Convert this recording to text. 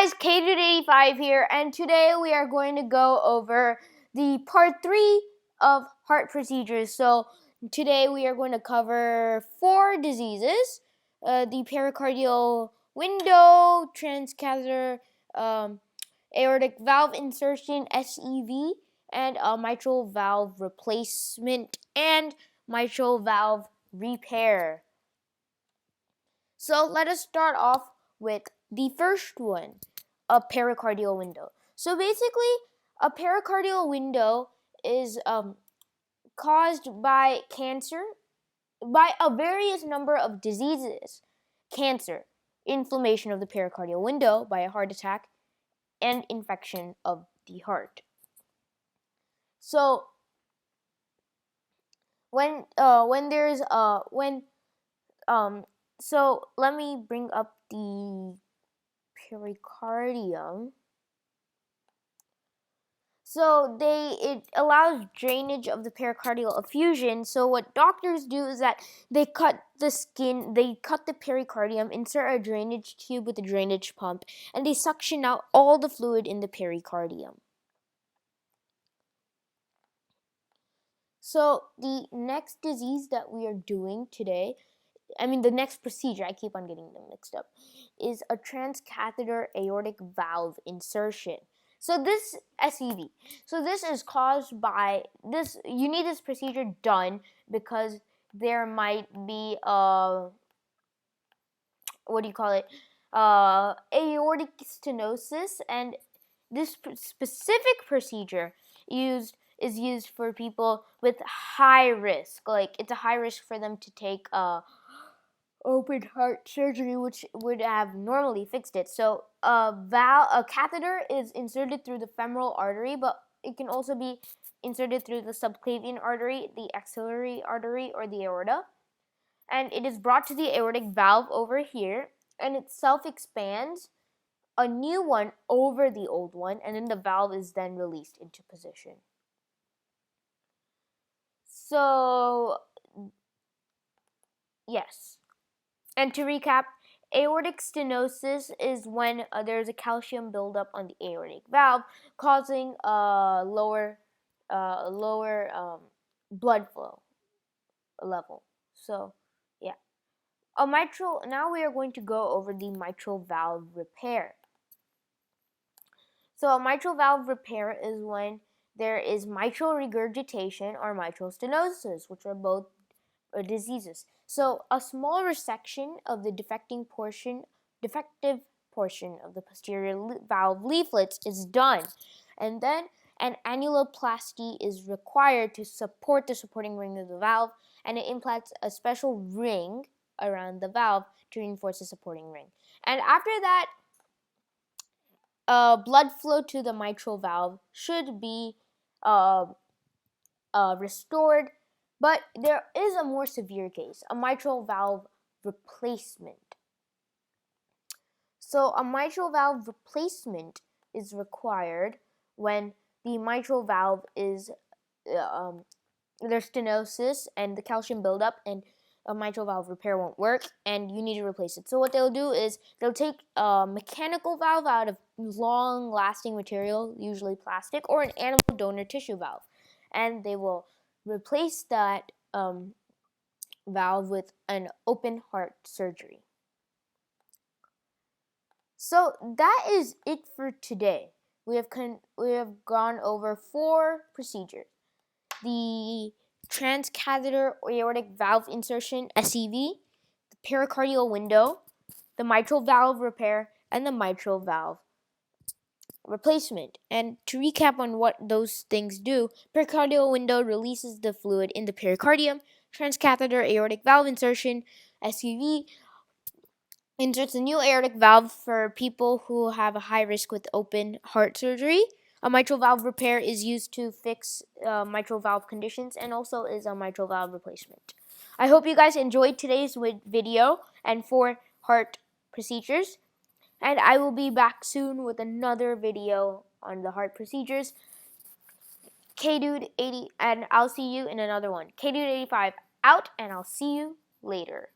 guys, K-Dude85 here, and today we are going to go over the part 3 of heart procedures. So today we are going to cover 4 diseases, the pericardial window, transcatheter, aortic valve insertion, SEV, and mitral valve replacement and mitral valve repair. So let us start off with the first one, a pericardial window. So basically, a pericardial window is caused by cancer, by a various number of diseases. Cancer, inflammation of the pericardial window by a heart attack, and infection of the heart. So so let me bring up the pericardium. So it allows drainage of the pericardial effusion. So what doctors do is that they cut the skin, they cut the pericardium, insert a drainage tube with a drainage pump, and they suction out all the fluid in the pericardium. So the next disease that we are doing today, the next procedure, I keep on getting them mixed up, is a transcatheter aortic valve insertion. So this SEV. So this is caused by this. You need this procedure done because there might be aortic stenosis, and this specific procedure is used for people with high risk. Like it's a high risk for them to take open heart surgery, which would have normally fixed it. So a catheter is inserted through the femoral artery, but it can also be inserted through the subclavian artery, the axillary artery, or the aorta. And it is brought to the aortic valve over here, and it self-expands a new one over the old one, and then the valve is then released into position. So, yes. And to recap, aortic stenosis is when there's a calcium buildup on the aortic valve, causing a lower blood flow level. So, yeah. Now we are going to go over the mitral valve repair. So a mitral valve repair is when there is mitral regurgitation or mitral stenosis, which are both diseases. So a small resection of the defective portion of the posterior valve leaflets is done, and then an annuloplasty is required to support the supporting ring of the valve, and it implants a special ring around the valve to reinforce the supporting ring. And after that, blood flow to the mitral valve should be restored, but there is a more severe case, a mitral valve replacement. So a mitral valve replacement is required when the mitral valve is there's stenosis and the calcium buildup, and a mitral valve repair won't work, and you need to replace it. So what they'll do is they'll take a mechanical valve out of long-lasting material, usually plastic, or an animal donor tissue valve, and they will replace that valve with an open heart surgery. So that is it for today. We have gone over 4 procedures: the transcatheter aortic valve insertion, SEV, the pericardial window, the mitral valve repair, and the mitral valve replacement. And to recap on what those things do, pericardial window releases the fluid in the pericardium. Transcatheter aortic valve insertion, SEV, inserts a new aortic valve for people who have a high risk with open heart surgery. A mitral valve repair is used to fix mitral valve conditions, and also is a mitral valve replacement. I hope you guys enjoyed today's video and 4 heart procedures, and I will be back soon with another video on the heart procedures. K-Dude80, and I'll see you in another one. K-Dude85 out, and I'll see you later.